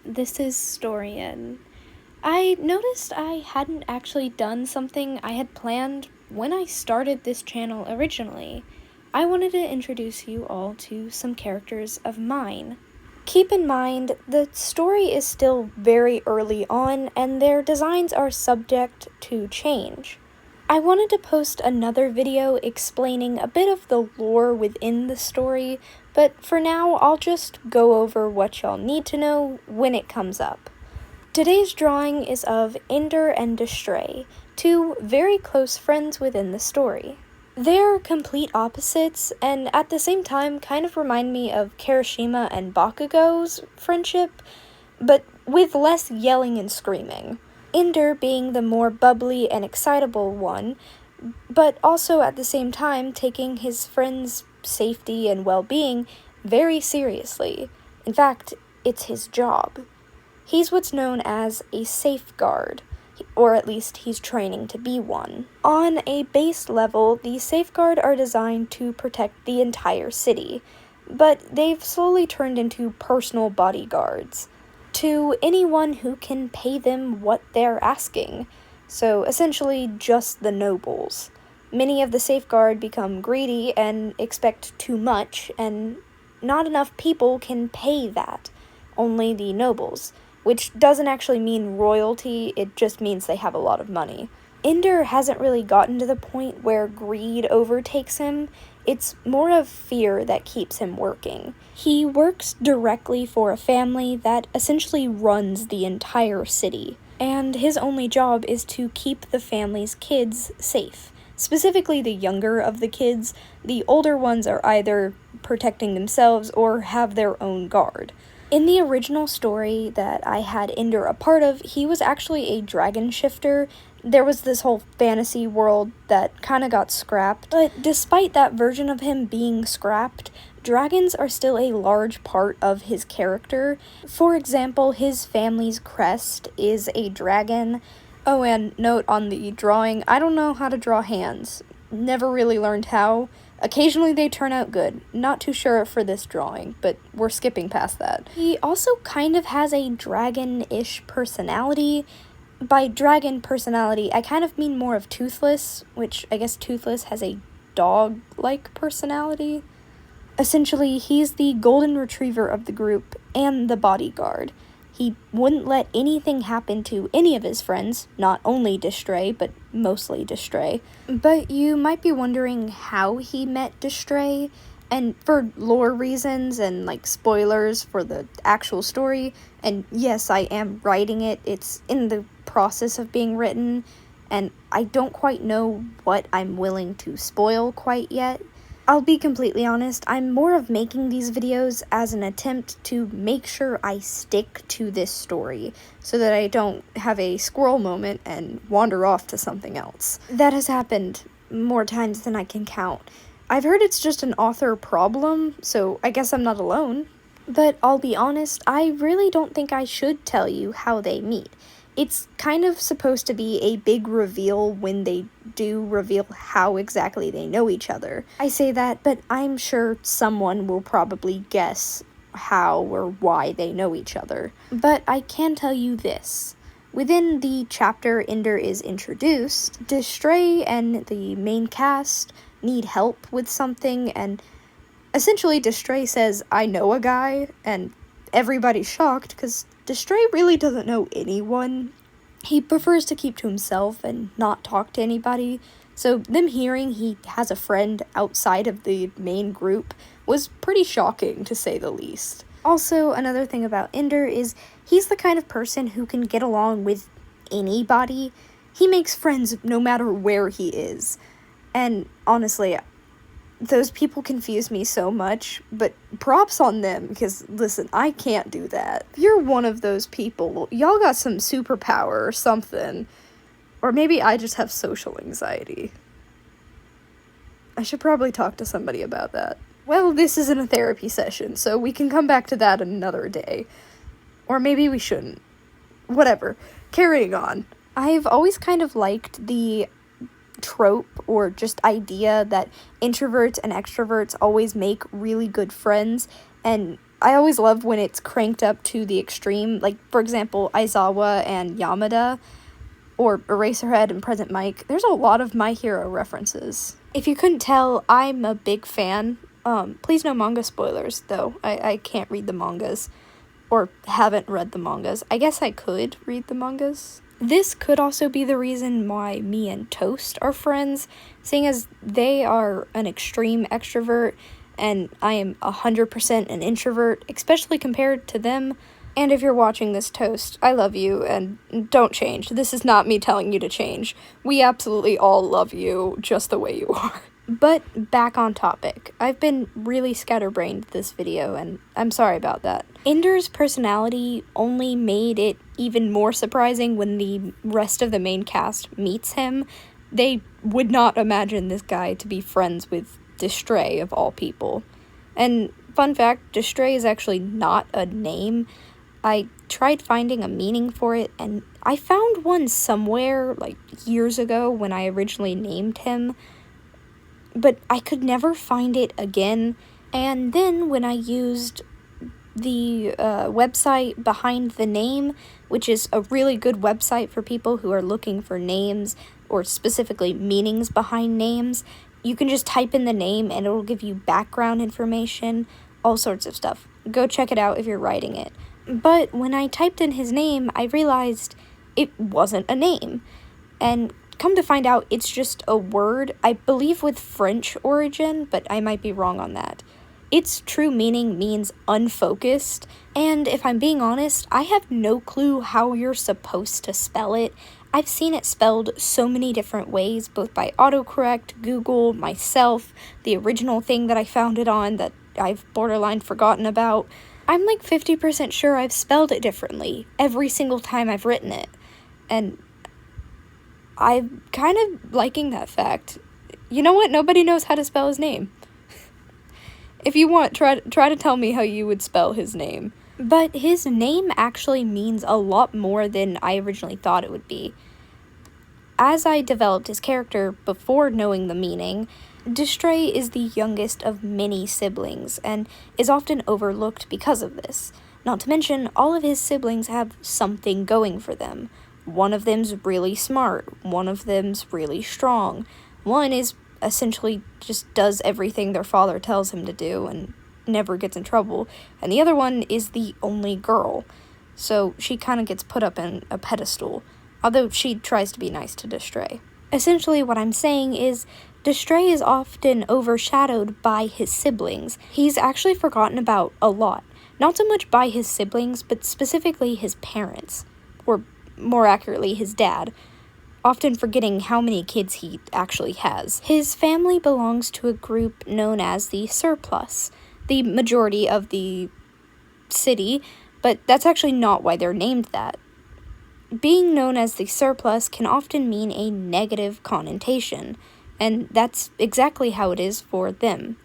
this is Storian. I noticed I hadn't actually done something I had planned when I started this channel originally. I wanted to introduce you all to some characters of mine. Keep in mind, the story is still very early on, and their designs are subject to change. I wanted to post another video explaining a bit of the lore within the story, but for now I'll just go over what y'all need to know when it comes up. Today's drawing is of Ender and Distrait, two very close friends within the story. They're complete opposites, and at the same time kind of remind me of Kirishima and Bakugo's friendship, but with less yelling and screaming. Ender being the more bubbly and excitable one, but also at the same time taking his friend's safety and well-being very seriously. In fact, it's his job. He's what's known as a safeguard, or at least he's training to be one. On a base level, the safeguard are designed to protect the entire city, but they've slowly turned into personal bodyguards to anyone who can pay them what they're asking, so essentially just the nobles. Many of the safeguard become greedy and expect too much, and not enough people can pay that, only the nobles, which doesn't actually mean royalty, it just means they have a lot of money. Ender hasn't really gotten to the point where greed overtakes him. It's more of fear that keeps him working. He works directly for a family that essentially runs the entire city, and his only job is to keep the family's kids safe. Specifically the younger of the kids. The older ones are either protecting themselves or have their own guard. In the original story that I had Ender a part of, he was actually a dragon shifter. There was this whole fantasy world that kind of got scrapped, but despite that version of him being scrapped, dragons are still a large part of his character. For example, his family's crest is a dragon. Oh, and note on the drawing, I don't know how to draw hands. Never really learned how. Occasionally they turn out good. Not too sure for this drawing, but we're skipping past that. He also kind of has a dragon-ish personality. By dragon personality, I kind of mean more of Toothless, which I guess Toothless has a dog-like personality. Essentially, he's the golden retriever of the group and the bodyguard. He wouldn't let anything happen to any of his friends, not only Distrait, but mostly Distrait. But you might be wondering how he met Distrait, and for lore reasons and, spoilers for the actual story, and yes, I am writing it, it's in the process of being written, and I don't quite know what I'm willing to spoil quite yet. I'll be completely honest, I'm more of making these videos as an attempt to make sure I stick to this story, so that I don't have a squirrel moment and wander off to something else. That has happened more times than I can count. I've heard it's just an author problem, so I guess I'm not alone. But I'll be honest, I really don't think I should tell you how they meet. It's kind of supposed to be a big reveal when they do reveal how exactly they know each other. I say that, but I'm sure someone will probably guess how or why they know each other. But I can tell you this. Within the chapter Ender is introduced, Distrait and the main cast need help with something, and essentially Distrait says, "I know a guy," and everybody's shocked because Distrait really doesn't know anyone. He prefers to keep to himself and not talk to anybody, so them hearing he has a friend outside of the main group was pretty shocking, to say the least. Also, another thing about Ender is he's the kind of person who can get along with anybody. He makes friends no matter where he is, and honestly, those people confuse me so much, but props on them, because, listen, I can't do that. If you're one of those people, y'all got some superpower or something. Or maybe I just have social anxiety. I should probably talk to somebody about that. Well, this isn't a therapy session, so we can come back to that another day. Or maybe we shouldn't. Whatever. Carrying on. I've always kind of liked the trope or just idea that introverts and extroverts always make really good friends, and I always love when it's cranked up to the extreme, like, for example, Aizawa and Yamada, or Eraserhead and Present Mike. There's a lot of My Hero references. If you couldn't tell, I'm a big fan. Please no manga spoilers, though. I can't read the mangas, or haven't read the mangas. I guess I could read the mangas. This could also be the reason why me and Toast are friends, seeing as they are an extreme extrovert, and I am 100% an introvert, especially compared to them. And if you're watching this, Toast, I love you, and don't change. This is not me telling you to change. We absolutely all love you just the way you are. But back on topic. I've been really scatterbrained this video, and I'm sorry about that. Ender's personality only made it even more surprising when the rest of the main cast meets him. They would not imagine this guy to be friends with Distrait, of all people. And fun fact, Distrait is actually not a name. I tried finding a meaning for it, and I found one somewhere, like, years ago when I originally named him, but I could never find it again. And then when I used the website behind the name, which is a really good website for people who are looking for names, or specifically meanings behind names, you can just type in the name and it'll give you background information, all sorts of stuff. Go check it out if you're writing it. But when I typed in his name, I realized it wasn't a name. And come to find out, it's just a word, I believe with French origin, but I might be wrong on that. Its true meaning means unfocused, and if I'm being honest, I have no clue how you're supposed to spell it. I've seen it spelled so many different ways, both by autocorrect, Google, myself, the original thing that I found it on that I've borderline forgotten about. I'm like 50% sure I've spelled it differently every single time I've written it, and I'm kind of liking that fact. You know what? Nobody knows how to spell his name. If you want, try to tell me how you would spell his name. But his name actually means a lot more than I originally thought it would be. As I developed his character before knowing the meaning, Distrait is the youngest of many siblings and is often overlooked because of this. Not to mention, all of his siblings have something going for them. One of them's really smart, one of them's really strong, one is essentially just does everything their father tells him to do and never gets in trouble, and the other one is the only girl, so she kind of gets put up in a pedestal, although she tries to be nice to Distrait. Essentially what I'm saying is, Distrait is often overshadowed by his siblings. He's actually forgotten about a lot, not so much by his siblings, but specifically his parents, or more accurately, his dad, often forgetting how many kids he actually has. His family belongs to a group known as the Surplus, the majority of the city, but that's actually not why they're named that. Being known as the Surplus can often mean a negative connotation, and that's exactly how it is for them.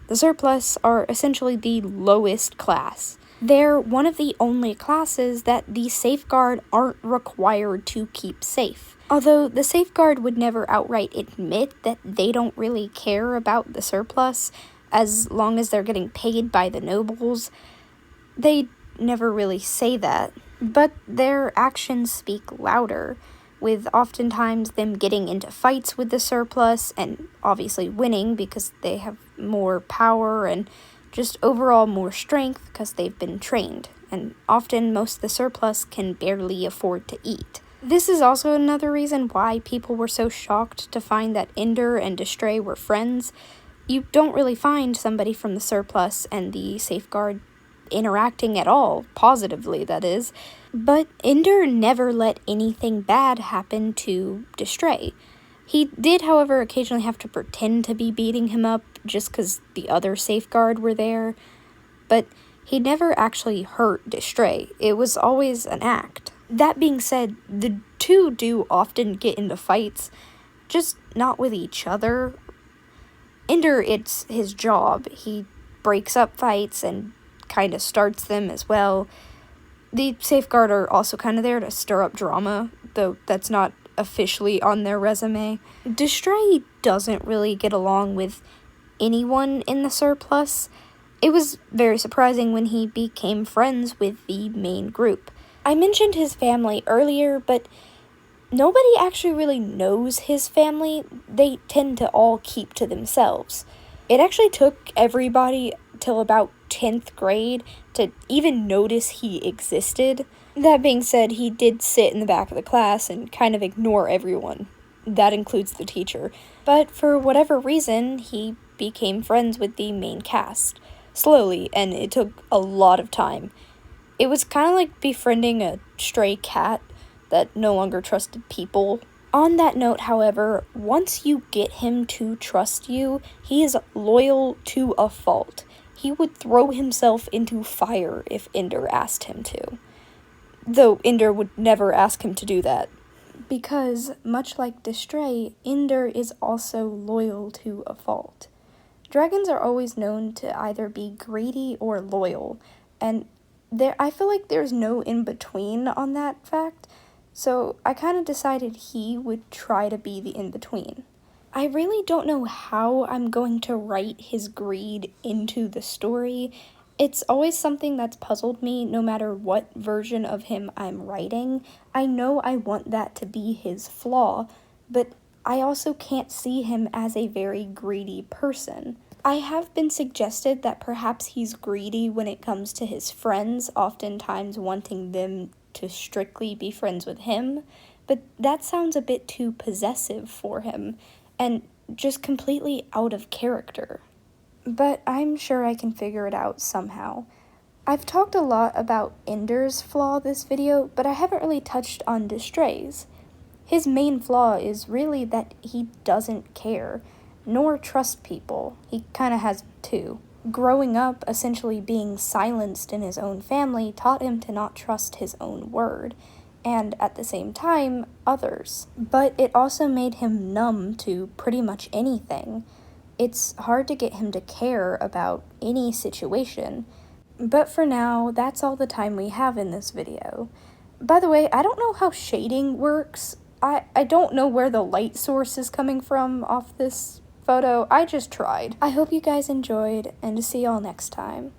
The Surplus are essentially the lowest class. They're one of the only classes that the Safeguard aren't required to keep safe. Although the Safeguard would never outright admit that they don't really care about the Surplus, as long as they're getting paid by the nobles, they never really say that. But their actions speak louder, with oftentimes them getting into fights with the Surplus, and obviously winning because they have more power and just overall more strength because they've been trained, and often most of the Surplus can barely afford to eat. This is also another reason why people were so shocked to find that Ender and Distrait were friends. You don't really find somebody from the Surplus and the Safeguard interacting at all, positively that is, but Ender never let anything bad happen to Distrait. He did, however, occasionally have to pretend to be beating him up just because the other Safeguard were there, but he never actually hurt Distrait. It was always an act. That being said, the two do often get into fights, just not with each other. Ender, it's his job. He breaks up fights and kind of starts them as well. The Safeguard are also kind of there to stir up drama, though that's not officially on their resume. Distrait doesn't really get along with anyone in the Surplus. It was very surprising when he became friends with the main group. I mentioned his family earlier, but nobody actually really knows his family. They tend to all keep to themselves. It actually took everybody till about 10th grade to even notice he existed. That being said, he did sit in the back of the class and kind of ignore everyone. That includes the teacher. But for whatever reason, he became friends with the main cast. Slowly, and it took a lot of time. It was kind of like befriending a stray cat that no longer trusted people. On that note, however, once you get him to trust you, he is loyal to a fault. He would throw himself into fire if Ender asked him to. Though Ender would never ask him to do that. Because, much like Distrait, Ender is also loyal to a fault. Dragons are always known to either be greedy or loyal, and I feel like there's no in-between on that fact, so I kind of decided he would try to be the in-between. I really don't know how I'm going to write his greed into the story. It's always something that's puzzled me no matter what version of him I'm writing. I know I want that to be his flaw, but I also can't see him as a very greedy person. I have been suggested that perhaps he's greedy when it comes to his friends, oftentimes wanting them to strictly be friends with him, but that sounds a bit too possessive for him, and just completely out of character. But I'm sure I can figure it out somehow. I've talked a lot about Ender's flaw this video, but I haven't really touched on Distrait's. His main flaw is really that he doesn't care, nor trust people. He kind of has two. Growing up, essentially being silenced in his own family taught him to not trust his own word, and at the same time, others. But it also made him numb to pretty much anything. It's hard to get him to care about any situation. But for now, that's all the time we have in this video. By the way, I don't know how shading works. I don't know where the light source is coming from off this photo. I just tried. I hope you guys enjoyed, and to see y'all next time.